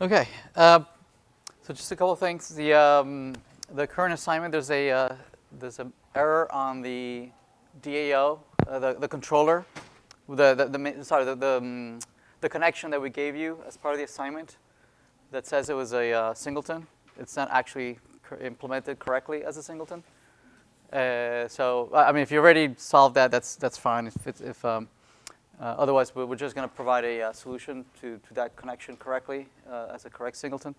Okay, so just a couple of things. The current assignment, there's an error on the DAO, the controller, the connection that we gave you as part of the assignment that says it was a singleton. It's not actually implemented correctly as a singleton. So I mean, if you already solved that, that's fine. Otherwise, we're just going to provide a solution to that connection correctly as a correct singleton.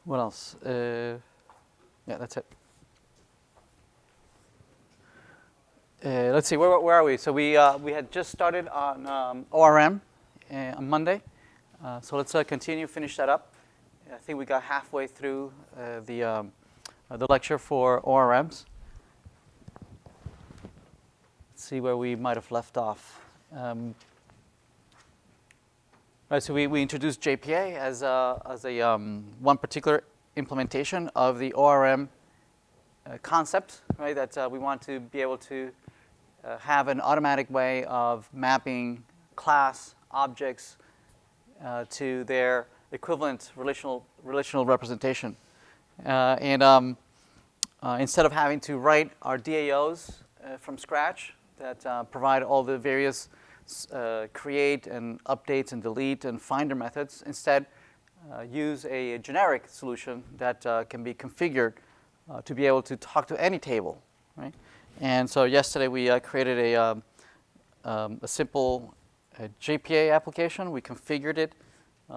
What else? Yeah, that's it. Let's see, where are we? So we had just started on ORM on Monday. So let's finish that up. I think we got halfway through the lecture for ORMs. See where we might have left off. Right, so we introduced JPA as one particular implementation of the ORM concept, right? That we want to be able to have an automatic way of mapping class objects to their equivalent relational representation, and instead of having to write our DAOs from scratch that provide all the various create and updates and delete and finder methods. Instead, use a generic solution that can be configured to be able to talk to any table, right? And so yesterday we created a simple JPA application. We configured it.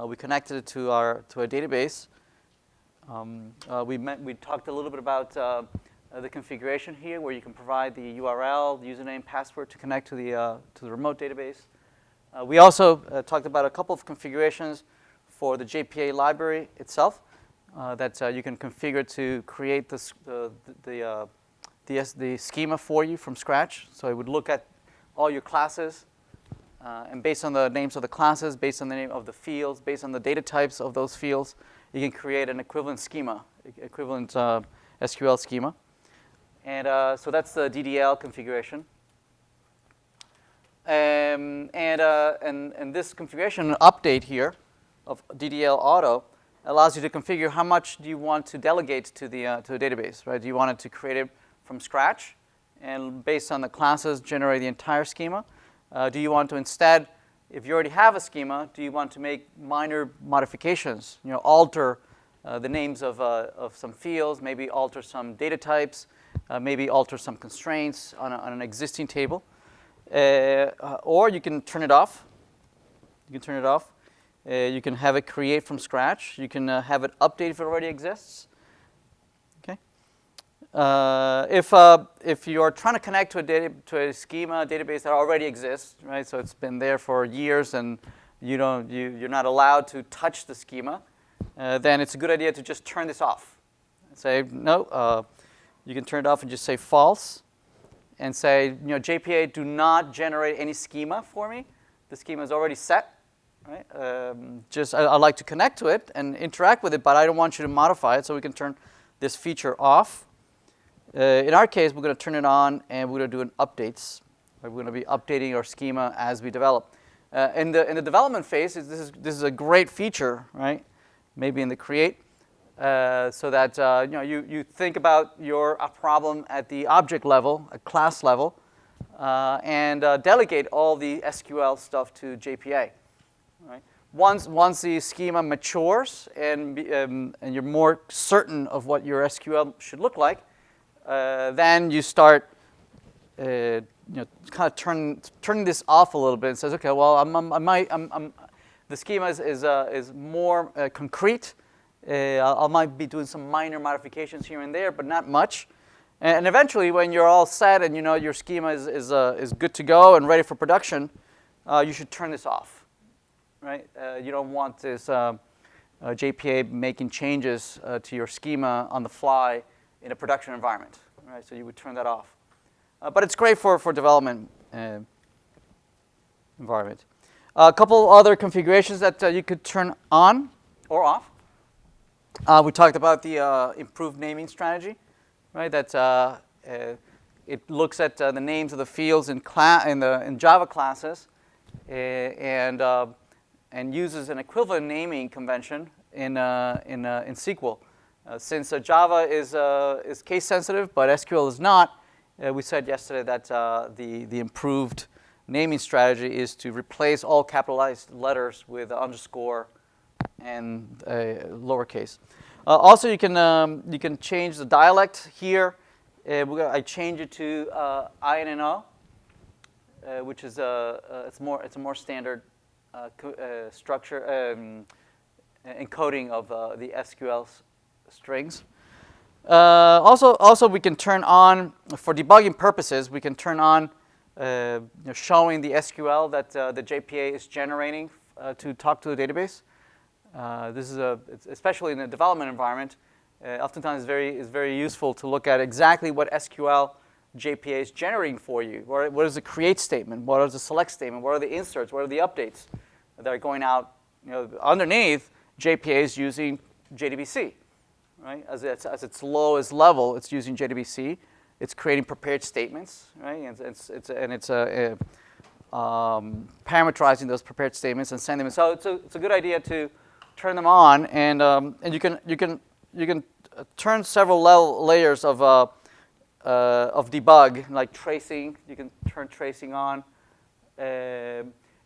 We connected it to a database. We talked a little bit about the configuration here, where you can provide the URL, username, password to connect to the remote database. We also talked about a couple of configurations for the JPA library itself that you can configure to create the schema for you from scratch. So it would look at all your classes, and based on the names of the classes, based on the name of the fields, based on the data types of those fields, you can create an equivalent schema, equivalent SQL schema. And so that's the DDL configuration. And this configuration update here of DDL auto allows you to configure how much do you want to delegate to the database, right? Do you want it to create it from scratch and based on the classes generate the entire schema? Do you want to instead, if you already have a schema, do you want to make minor modifications? Alter the names of some fields, maybe alter some data types, maybe alter some constraints on an existing table, or you can turn it off. You can have it create from scratch. You can have it update if it already exists. Okay. If you are trying to connect to a schema database that already exists, right? So it's been there for years, and you're not allowed to touch the schema. Then it's a good idea to just turn this off. Say no. You can turn it off and just say false, and say, JPA, do not generate any schema for me. The schema is already set, right? I'd like to connect to it and interact with it, but I don't want you to modify it, so we can turn this feature off. In our case, we're going to turn it on, and we're going to do updates. We're going to be updating our schema as we develop. In the development phase, this is a great feature, right? Maybe in the create. So that you think about your problem at the object level, at class level, and delegate all the SQL stuff to JPA. Right? Once the schema matures and you're more certain of what your SQL should look like, then you start kind of turning this off a little bit and says, okay, well, the schema is more concrete. I might be doing some minor modifications here and there, but not much. And eventually, when you're all set and your schema is good to go and ready for production, you should turn this off, right? You don't want this JPA making changes to your schema on the fly in a production environment, right? So you would turn that off. But it's great for development environment. A couple other configurations that you could turn on or off. We talked about the improved naming strategy, right? That it looks at the names of the fields in Java classes and uses an equivalent naming convention in SQL. Since Java is case sensitive, but SQL is not, we said yesterday that the improved naming strategy is to replace all capitalized letters with underscore and lowercase. Also, you can change the dialect here. I change it to INNO, which is it's a more standard structure encoding of the SQL strings. Also, we can turn on, for debugging purposes, we can turn on showing the SQL that the JPA is generating to talk to the database. This is especially in a development environment, oftentimes is very useful to look at exactly what SQL JPA is generating for you. What is the create statement? What is the select statement? What are the inserts? What are the updates that are going out? Underneath, JPA is using JDBC, right? As its lowest level, it's using JDBC. It's creating prepared statements, right? And it's parameterizing those prepared statements and sending them. So it's a good idea to turn them on, and you can turn several layers of debug, like tracing. You can turn tracing on.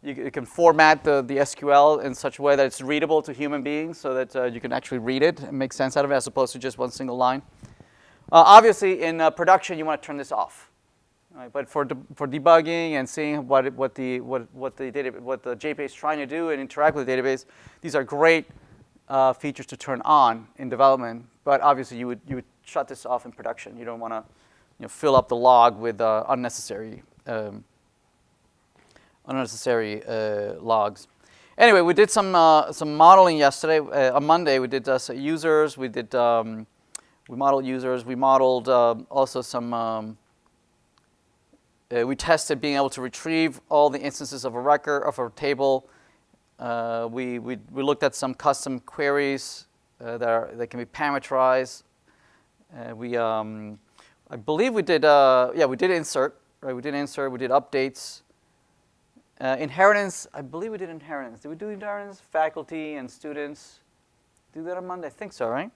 You can format the SQL in such a way that it's readable to human beings, so that you can actually read it and make sense out of it, as opposed to just one single line. Obviously, in production, you want to turn this off. Right? But for debugging and seeing what the JPA is trying to do and interact with the database, these are great features to turn on in development. But obviously, you would shut this off in production. You don't want to fill up the log with unnecessary logs. Anyway, we did some modeling yesterday. On Monday, we did users. We did we modeled users. We modeled also some. We tested being able to retrieve all the instances of a record of a table. We looked at some custom queries that can be parameterized. I believe we did we did insert, right? We did insert. We did updates. Inheritance. I believe we did inheritance. Did we do inheritance? Faculty and students. Do that on Monday? I think so, right?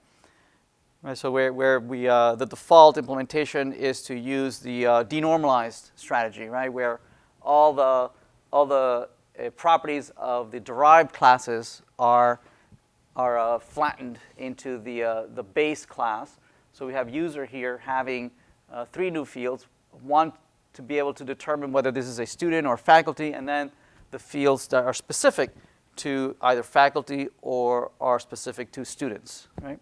Right, so where we the default implementation is to use the denormalized strategy, right? Where all the properties of the derived classes are flattened into the base class. So we have user here having 3 new fields. One to be able to determine whether this is a student or faculty, and then the fields that are specific to either faculty or are specific to students, right?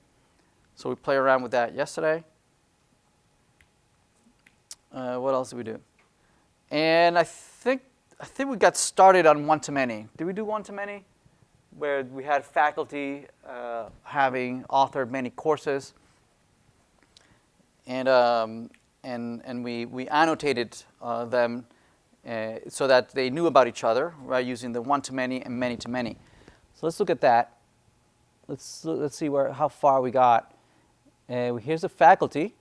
So we play around with that yesterday. What else did we do? And I think we got started on one-to-many. Did we do one-to-many? Where we had faculty having authored many courses, and we annotated them so that they knew about each other, right? Using the one-to-many and many-to-many. So let's look at that. Let's see how far we got. Here's the faculty,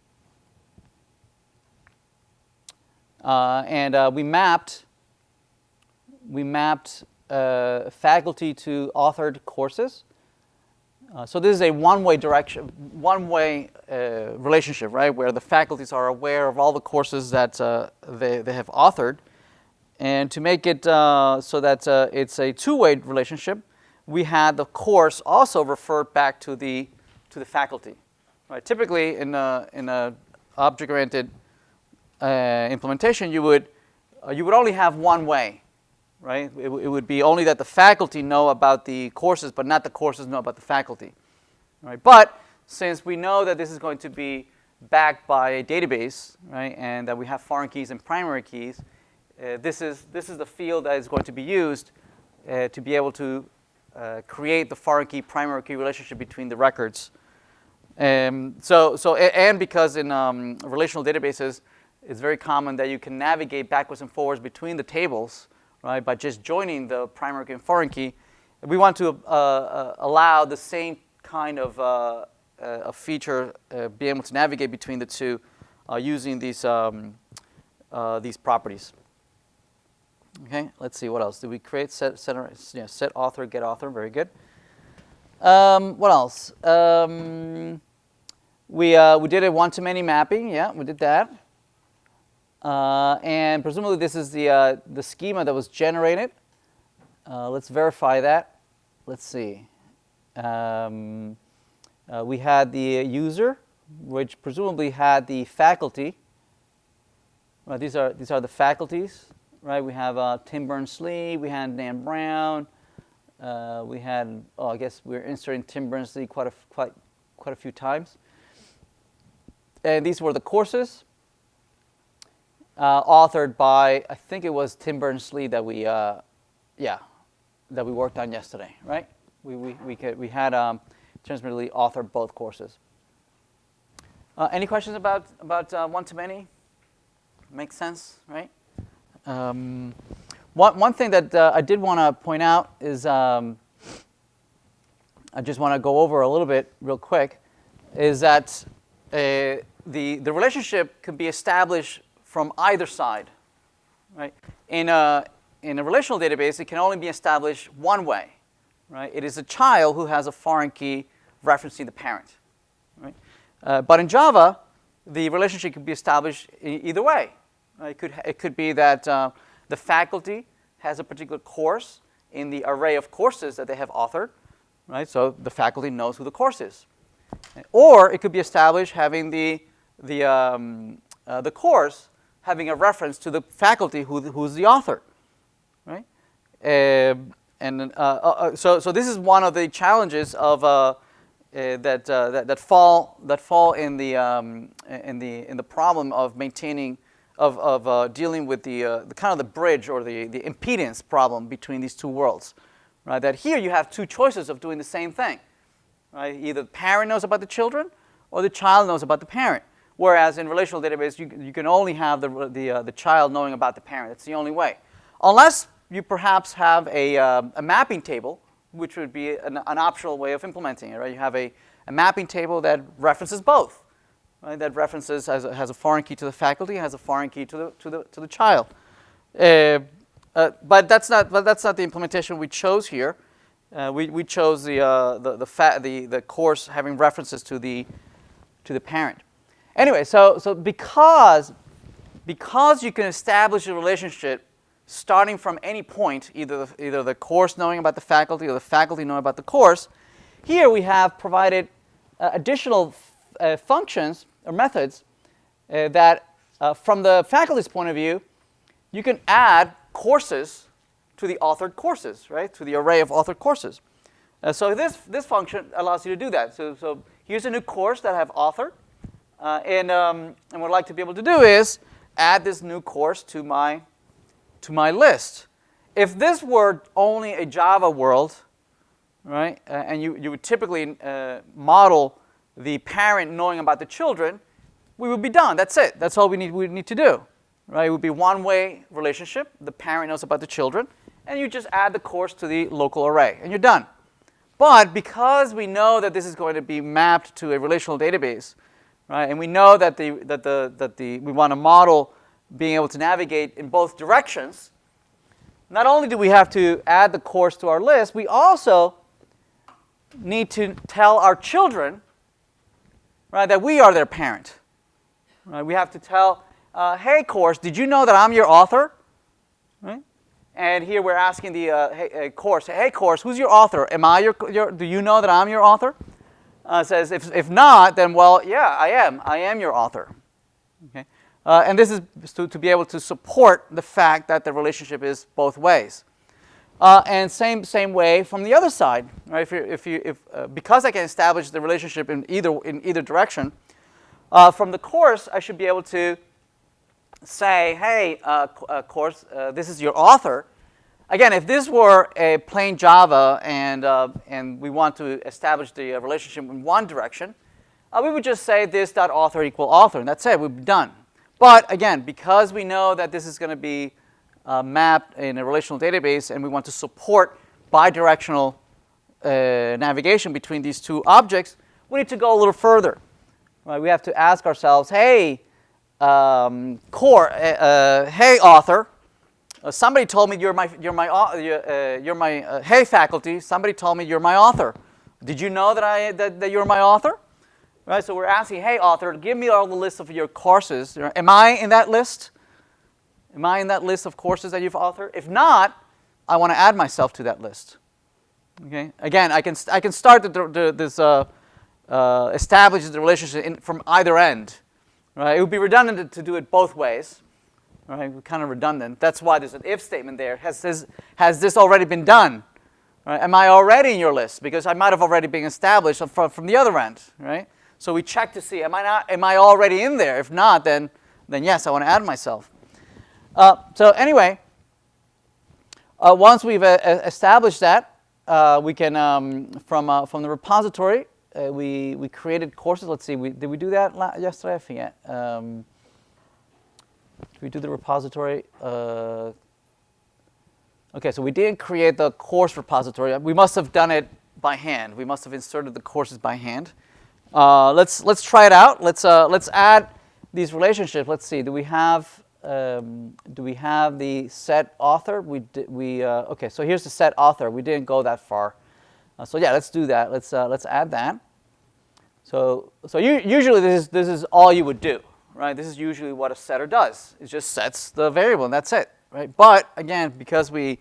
and we mapped faculty to authored courses. So this is a one-way relationship, right? Where the faculties are aware of all the courses that they have authored, and to make it so that it's a two-way relationship, we had the course also referred back to the faculty. Right. Typically, in a object-oriented implementation, you would only have one way, right? It would be only that the faculty know about the courses, but not the courses know about the faculty, right? But since we know that this is going to be backed by a database, right, and that we have foreign keys and primary keys, this is the field that is going to be used to be able to create the foreign key primary key relationship between the records. And because in relational databases, it's very common that you can navigate backwards and forwards between the tables, right, by just joining the primary key and foreign key. We want to allow the same kind of a feature, be able to navigate between the two using these properties. Okay, let's see what else. Did we create set author, get author? Very good. What else? We did a one-to-many mapping. Yeah, we did that. And presumably this is the schema that was generated. Let's verify that. Let's see. We had the user, which presumably had the faculty. Right, these are the faculties. Right, we have Tim Berners-Lee. We had Dan Brown. We had I guess we're inserting Tim Berners-Lee quite a few times. And these were the courses authored by, I think it was Tim Berners-Lee that we worked on yesterday, right? We had Tim Berners-Lee authored both courses. Any questions about one-to-many? Makes sense, right? One thing that I did want to point out is I just want to go over a little bit real quick, is that the relationship can be established from either side, right? In a relational database, it can only be established one way, right? It is a child who has a foreign key referencing the parent, right? But in Java, the relationship can be established either way. Right? It could be that the faculty has a particular course in the array of courses that they have authored, right? So the faculty knows who the course is. Or it could be established having the course having a reference to the faculty who's the author, right? So this is one of the challenges of that fall in the problem of maintaining of dealing with the kind of the bridge or the impedance problem between these two worlds, right? That here you have two choices of doing the same thing, right? Either the parent knows about the children, or the child knows about the parent. Whereas in relational database, you can only have the child knowing about the parent. It's the only way, unless you perhaps have a mapping table, which would be an optional way of implementing it, right? You have a mapping table that references both. Right, that references has a foreign key to the faculty, has a foreign key to the child. But that's not the implementation we chose here. We chose the course having references to the parent. Anyway, so because you can establish a relationship starting from any point, either the course knowing about the faculty or the faculty knowing about the course, here we have provided additional functions or methods that, from the faculty's point of view, you can add courses to the authored courses, right? To the array of authored courses. So this function allows you to do that. So here's a new course that I have authored, and what I'd like to be able to do is add this new course to my list. If this were only a Java world, right, and you would typically model the parent knowing about the children, we would be done. That's it. That's all we need to do. Right? It would be one-way relationship. The parent knows about the children, and you just add the course to the local array, and you're done. But because we know that this is going to be mapped to a relational database, right, and we know that we want to model being able to navigate in both directions, not only do we have to add the course to our list, we also need to tell our children, right, that we are their parent. Right? We have to tell, hey, course, did you know that I'm your author? Right? And here we're asking the hey, course, who's your author? Am I your? Do you know that I'm your author? Says if not, then well, yeah, I am. I am your author. Okay, and this is to be able to support the fact that the relationship is both ways. And same way from the other side, right? Because I can establish the relationship in either direction, from the course I should be able to say, hey, course, this is your author. Again, if this were a plain Java and we want to establish the relationship in one direction, we would just say this.author equal author, and that's it. We'd be done. But again, because we know that this is going to be mapped in a relational database, and we want to support bidirectional navigation between these two objects, we need to go a little further. Right? We have to ask ourselves, hey, hey, author, Somebody told me hey faculty, somebody told me you're my author. Did you know that you're my author? Right, so we're asking, hey author, give me all the list of your courses. Am I in that list? Am I in that list of courses that you've authored? If not, I want to add myself to that list. Okay. Again, I can start establishes the relationship from either end. Right? It would be redundant to do it both ways. Right? Kind of redundant. That's why there's an if statement there. Has this already been done? Right? Am I already in your list? Because I might have already been established from the other end. Right? So we check to see, am I already in there? If not, then yes, I want to add myself. So anyway, once we've established that, we can from the repository. We created courses. Let's see. Did we do that yesterday? I forget. Did we do the repository? Okay, so we didn't create the course repository. We must have done it by hand. We must have inserted the courses by hand. Let's try it out. Let's add these relationships. Let's see. Do we have the set author? Okay. So here's the set author. We didn't go that far. So yeah, let's do that. Let's add that. So usually this is all you would do, right? This is usually what a setter does. It just sets the variable and that's it, right? But again, because we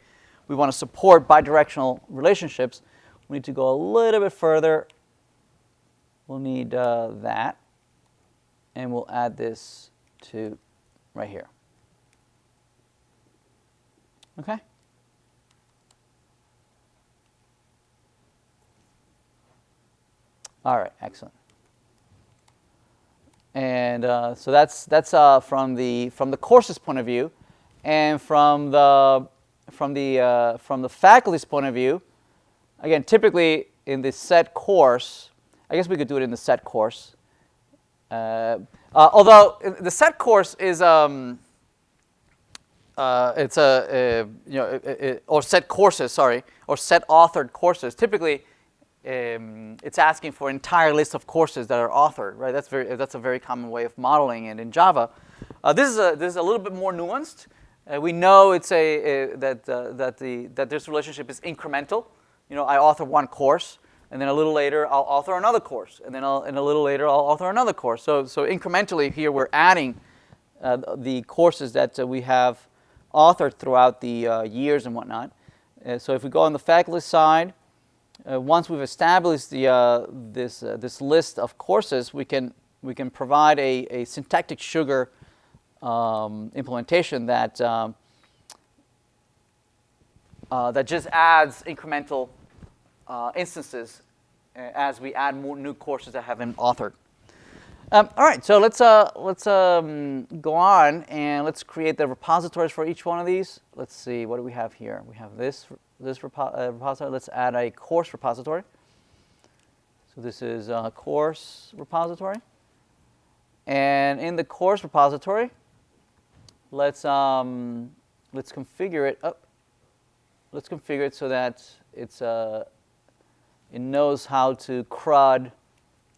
want to support bidirectional relationships, we need to go a little bit further. We'll need that, and we'll add this to right here. Okay. All right, excellent. And so that's from the course's point of view, and from the faculty's point of view. Again, typically in the set course, I guess we could do it in the set course. Although the set course is it's or set courses, sorry, or set authored courses. Typically, it's asking for an entire list of courses that are authored, right? That's a very common way of modeling it in Java. This is a little bit more nuanced. We know it's that this relationship is incremental. I author one course, and then a little later I'll author another course, and then a little later I'll author another course. So incrementally here we're adding the courses that we have authored throughout the years and whatnot. So if we go on the faculty side, once we've established this list of courses, we can provide a syntactic sugar implementation that just adds incremental instances as we add more new courses that have been authored. All right, so let's go on and let's create the repositories for each one of these. Let's see, what do we have here? We have this repository. Let's add a course repository. So this is a course repository, and in the course repository, let's configure it up. Let's configure it so that it knows how to CRUD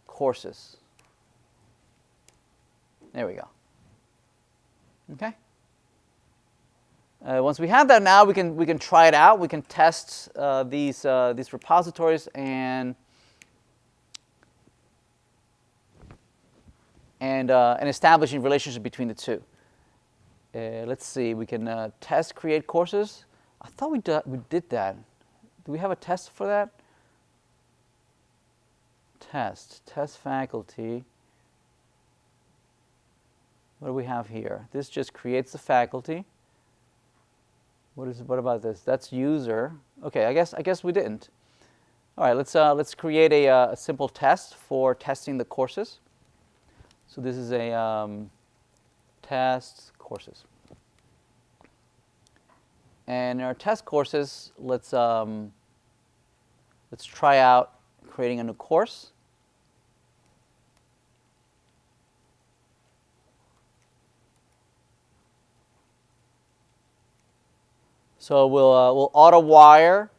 courses. There we go. Okay. Once we have that, now we can try it out. We can test these repositories and establish a relationship between the two. Let's see. We can test create courses. I thought we did that. Do we have a test for that? Test faculty. What do we have here? This just creates the faculty. What about this? That's user. Okay, I guess we didn't. All right, let's create a simple test for testing the courses. So this is a test courses. And in our test courses, let's try out creating a new course. So we'll auto-wire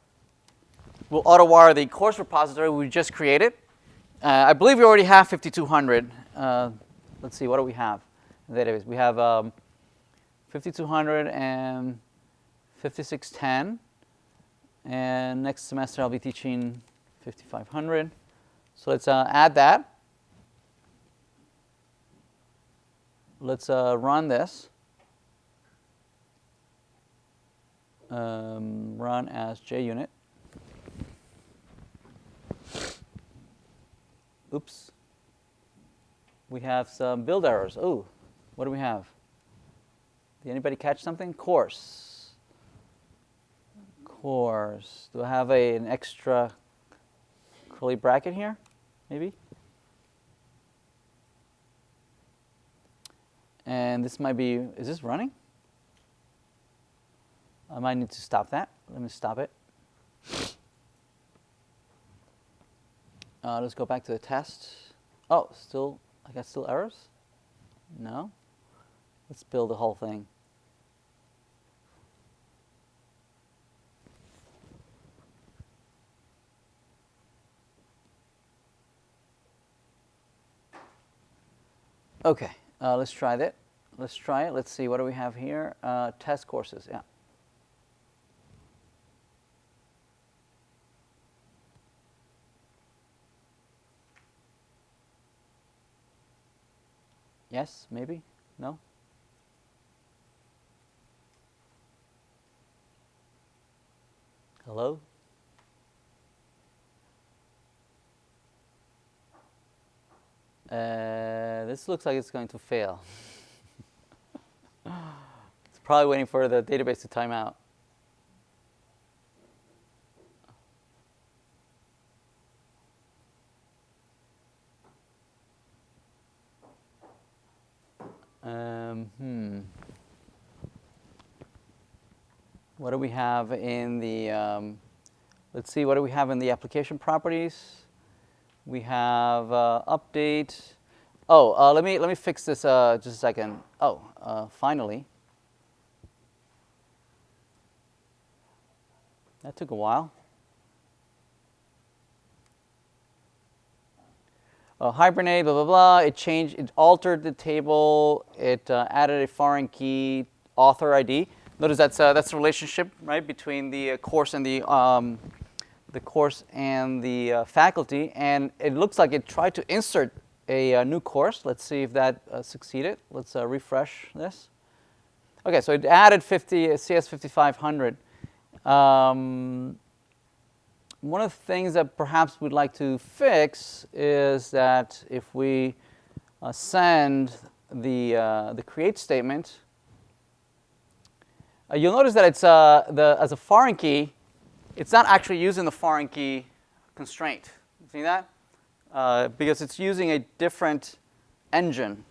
the course repository we just created. I believe we already have 5200. Let's see, what do we have in the database? We have 5200 and 5610. And next semester I'll be teaching 5500. So let's add that. Let's run this. Run as JUnit. Oops. We have some build errors. Oh, what do we have? Did anybody catch something? Course. Course. Do I have an extra curly bracket here? Maybe? And this might be, is this running? I might need to stop that. Let me stop it. Let's go back to the test. Oh, still, I got still errors? No? Let's build the whole thing. Okay, let's try that. Let's try it. Let's see, what do we have here? Test courses, yeah. Yes, maybe? No? Hello? This looks like it's going to fail. It's probably waiting for the database to time out. What do we have in the, let's see, what do we have in the application properties? We have update. Oh, let me fix this just a second. Oh, finally. That took a while. Hibernate, blah, blah, blah. It changed, it altered the table. It added a foreign key, author ID. Notice that's the relationship, right, between the course and the faculty. And it looks like it tried to insert a new course. Let's see if that succeeded. Let's refresh this. Okay, so it added CS 5500. One of the things that perhaps we'd like to fix is that if we send the create statement, you'll notice that it's as a foreign key, it's not actually using the foreign key constraint. See that? Because it's using a different engine,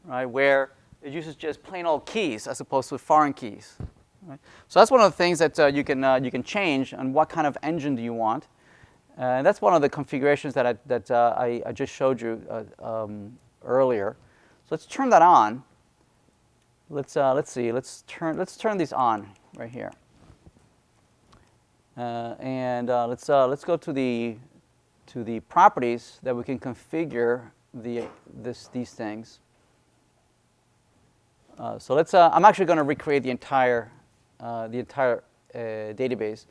right? Where it uses just plain old keys as opposed to foreign keys. Right? So that's one of the things that you can change, and what kind of engine do you want. And that's one of the configurations that I just showed you earlier. So let's turn that on. Let's see. Let's turn these on right here. And let's go to the properties that we can configure these things. So let's. I'm actually going to recreate the entire database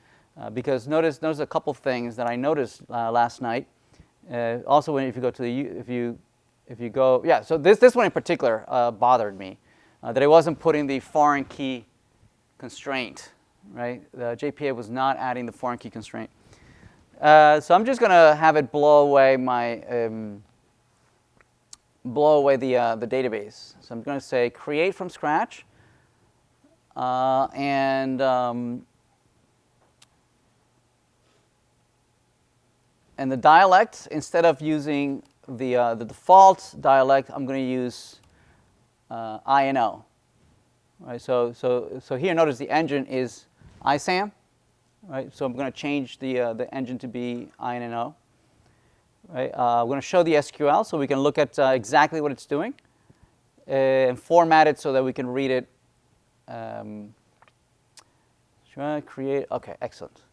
because notice a couple things that I noticed last night. Also, if you go to if you go, yeah. So this one in particular bothered me, that I wasn't putting the foreign key constraint. Right, the JPA was not adding the foreign key constraint. So I'm just going to have it blow away the database. So I'm going to say create from scratch. And the dialect, instead of using the default dialect, I'm going to use INO. Right. So here, notice the engine is ISAM. Right. So I'm going to change the engine to be INO. Right. I'm going to show the SQL so we can look at exactly what it's doing, and format it so that we can read it. Should I create? Okay, excellent.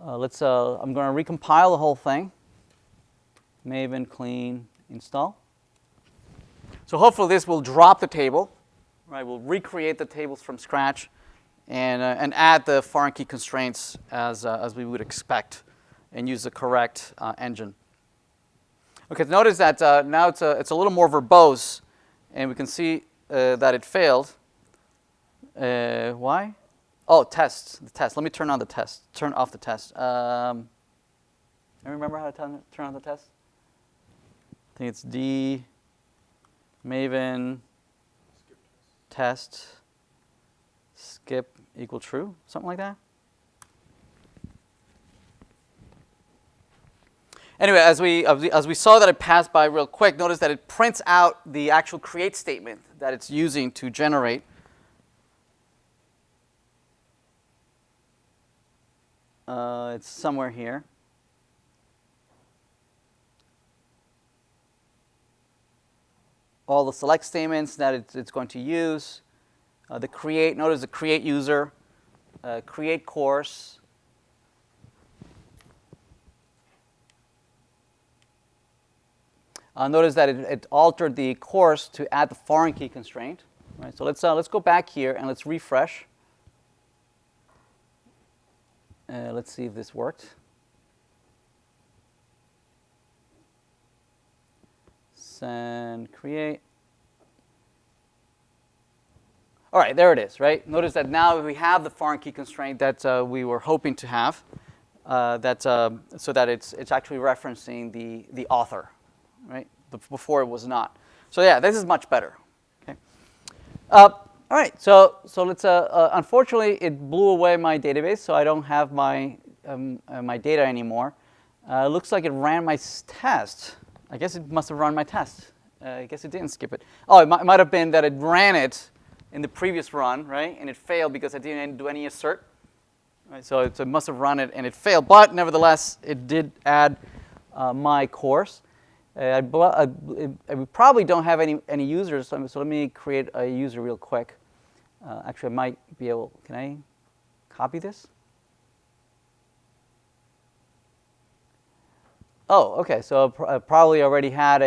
I'm going to recompile the whole thing. Maven clean install. So hopefully this will drop the table. Right, we'll recreate the tables from scratch and add the foreign key constraints as we would expect, and use the correct engine. Okay, notice that now it's a little more verbose, and we can see that it failed. Why? Oh, test. The test. Let me turn on the test. Turn off the test. I remember how to turn on the test? I think it's D, Maven, test, skip equal true, something like that. Anyway, as we saw that it passed by real quick, notice that it prints out the actual create statement that it's using to generate. It's somewhere here. All the select statements that it's going to use. The create, notice the create user, create course. Notice that it altered the course to add the foreign key constraint. Right, so let's go back here and let's refresh. Let's see if this worked. Send create. All right, there it is, right? Notice that now we have the foreign key constraint that we were hoping to have, so that it's actually referencing the author, right? Before it was not. So yeah, this is much better. Okay. All right, so let's. Unfortunately, it blew away my database, so I don't have my my data anymore. Looks like it ran my test. I guess it must have run my test. I guess it didn't skip it. Oh, it might have been that it ran it in the previous run, right? And it failed because I didn't do any assert. Right, so it must have run it and it failed. But nevertheless, it did add my course. We probably don't have any users, so let me create a user real quick. Actually, I might be able. Can I copy this? Oh, okay. So I probably already had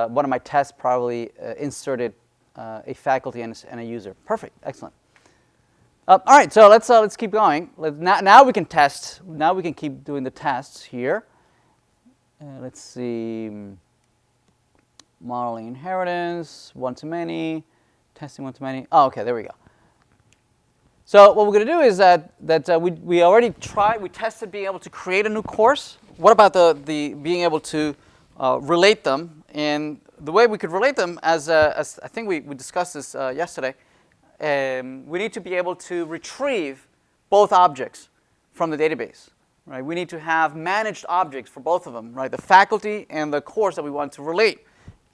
one of my tests probably inserted a faculty and a user. Perfect. Excellent. All right. So let's keep going. Now we can test. Now we can keep doing the tests here. Let's see. Modeling inheritance, one-to-many, testing one-to-many. Oh, okay, there we go. So what we're going to do is that we already tested being able to create a new course. What about the being able to relate them? And the way we could relate them, as I think we discussed this yesterday, we need to be able to retrieve both objects from the database. Right? We need to have managed objects for both of them, right? The faculty and the course that we want to relate.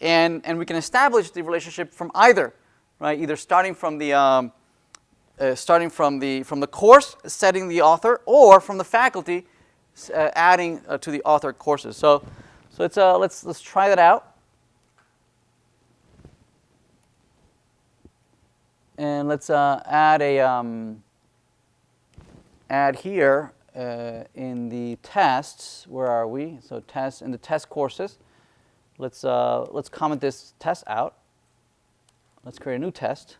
And we can establish the relationship from either, right? Either starting from the course, setting the author, or from the faculty, adding to the author courses. So let's try that out. And let's add here in the tests. Where are we? So tests in the test courses. Let's comment this test out. Let's create a new test.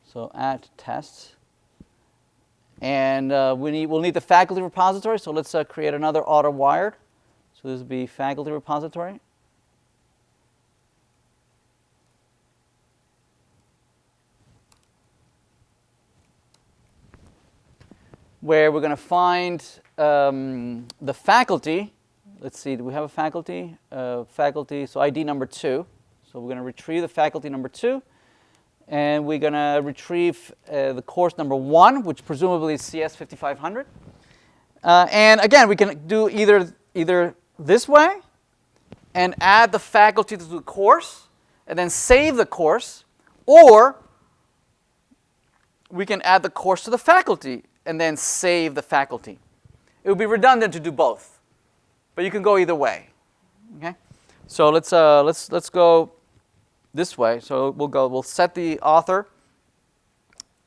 So add tests, and we'll need the faculty repository. So let's create another auto wired. So this will be faculty repository. Where we're going to find the faculty. Let's see, do we have a faculty? Faculty, so ID number 2. So we're going to retrieve the faculty number 2. And we're going to retrieve the course number 1, which presumably is CS 5500. And again, we can do either this way and add the faculty to the course and then save the course, or we can add the course to the faculty and then save the faculty. It would be redundant to do both, but you can go either way. Okay, so let's go this way. So we'll set the author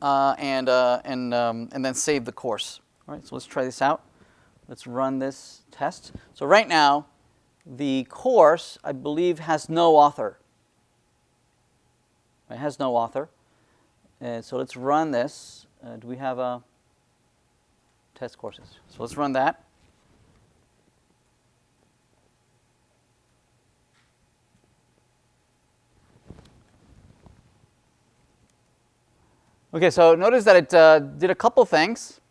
and then save the course. All right, so let's try this out. Let's run this test. So right now, the course I believe has no author. It has no author. So let's run this. Do we have a test courses? So let's run that. Okay, so notice that it did a couple things.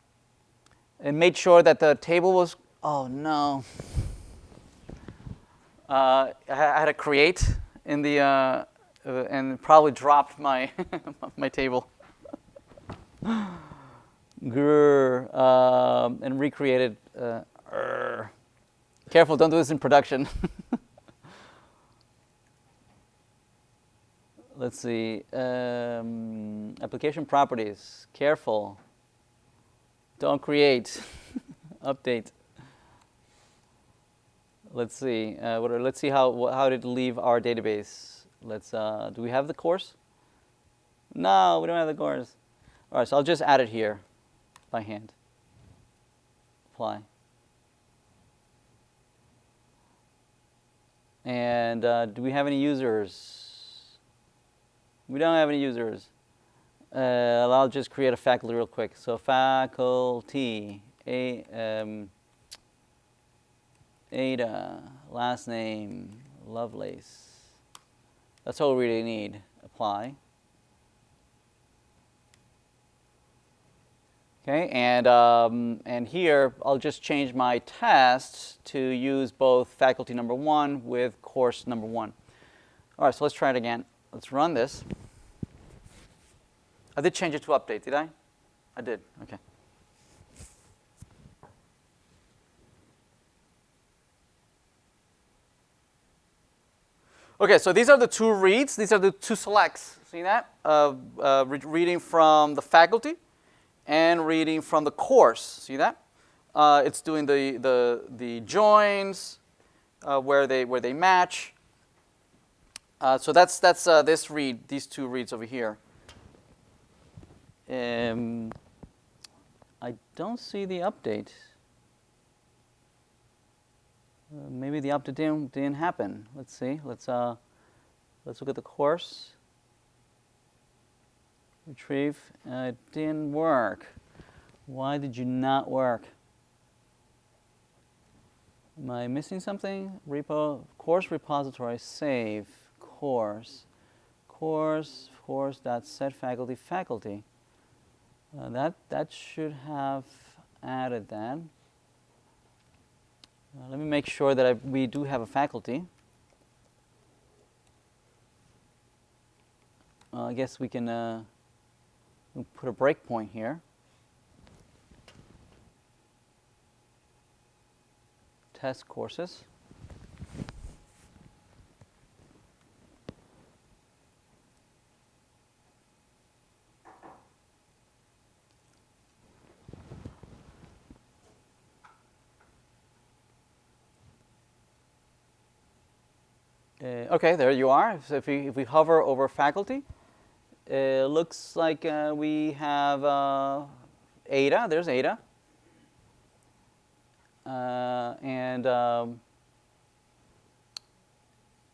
It made sure that the table was, oh no. I had to create in the, and probably dropped my, my table. Grr, and recreated. Careful, don't do this in production. Let's see. Application properties. Careful. Don't create. Update. Let's see. Let's see how did it leave our database. Let's. Do we have the course? No, we don't have the course. All right, so I'll just add it here by hand. Apply. And do we have any users? We don't have any users. I'll just create a faculty real quick. So faculty, Ada, last name, Lovelace. That's all we really need. Apply. Okay, and here I'll just change my test to use both faculty number 1 with course number 1. All right, so let's try it again. Let's run this. I did change it to update, did I? I did, okay. Okay, so these are the two reads. These are the two selects. See that? Reading from the faculty and reading from the course. See that? It's doing the joins where they match. So that's this read, these two reads over here. I don't see the update. Maybe the update didn't happen. Let's see. Let's look at the course. Retrieve. It didn't work. Why did you not work? Am I missing something? Repo, course repository, save, course dot set faculty. That should have added that. Let me make sure that we do have a faculty. I guess we can put a breakpoint here. Test courses. Okay, there you are. So if we hover over faculty, it looks like we have Ada. There's Ada. And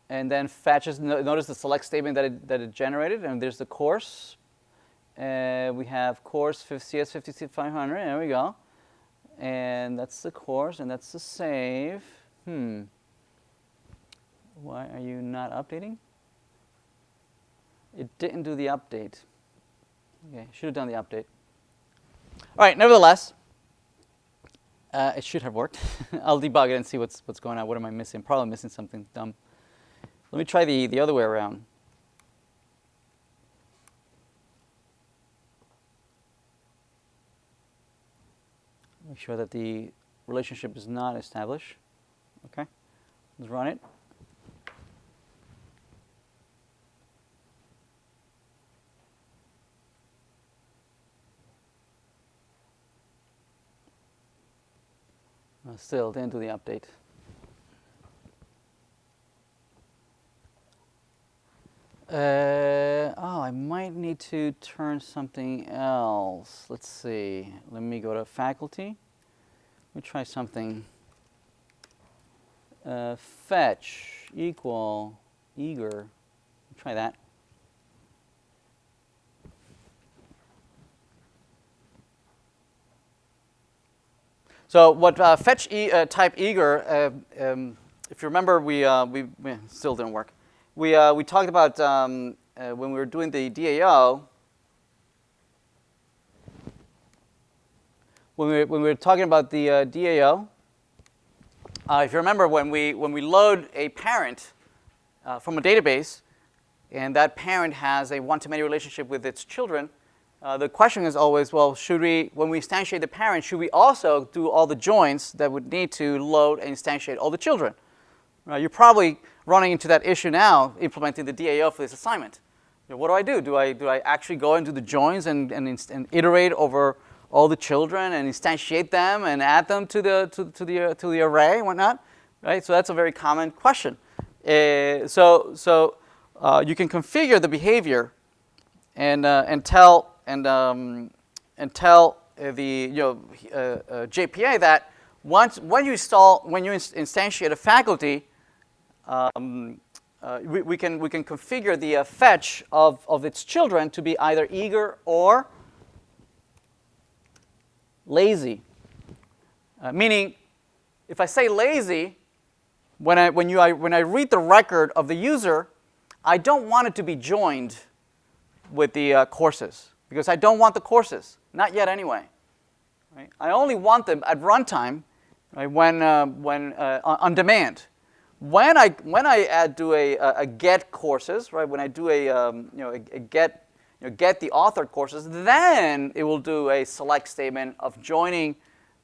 then fetches. Notice the select statement that it generated, and there's the course. We have course CS50500. There we go. And that's the course, and that's the save. Why are you not updating? It didn't do the update. Okay, should have done the update. All right, nevertheless, it should have worked. I'll debug it and see what's going on. What am I missing? Probably missing something dumb. Let me try the other way around. Make sure that the relationship is not established. Okay, let's run it. Still didn't do the update. I might need to turn something else. Let's see. Let me go to faculty. Let me try something. Fetch equal eager. Try that. So what fetch type eager, if you remember, we still didn't work. We talked about when we were doing the DAO. When we were talking about the DAO, if you remember, when we load a parent from a database, and that parent has a one-to-many relationship with its children, the question is always, well, should we, when we instantiate the parent, should we also do all the joins that would need to load and instantiate all the children? You're probably running into that issue now, implementing the DAO for this assignment. What do? Do I actually go into the joins and iterate over all the children and instantiate them and add them to the array and whatnot? Right. So that's a very common question. So you can configure the behavior and tell the JPA that when you instantiate a faculty, we can configure the fetch of its children to be either eager or lazy. Meaning, if I say lazy, when I read the record of the user, I don't want it to be joined with the courses, because I don't want the courses, not yet anyway. Right? I only want them at runtime, right, when on demand. When I do a get courses, right? When I do a get the authored courses, then it will do a select statement of joining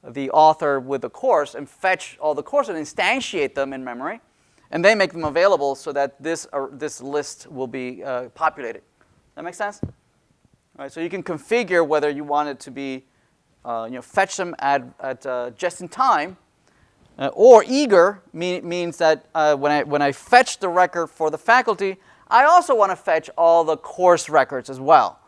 the author with the course and fetch all the courses and instantiate them in memory, and then make them available so that this list will be populated. That make sense? All right, so you can configure whether you want it to be, fetch them at just in time, or eager means that when I fetch the record for the faculty, I also want to fetch all the course records as well,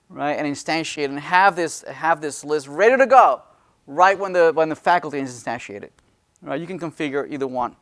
right? And instantiate and have this list ready to go right when the faculty is instantiated. Right? You can configure either one.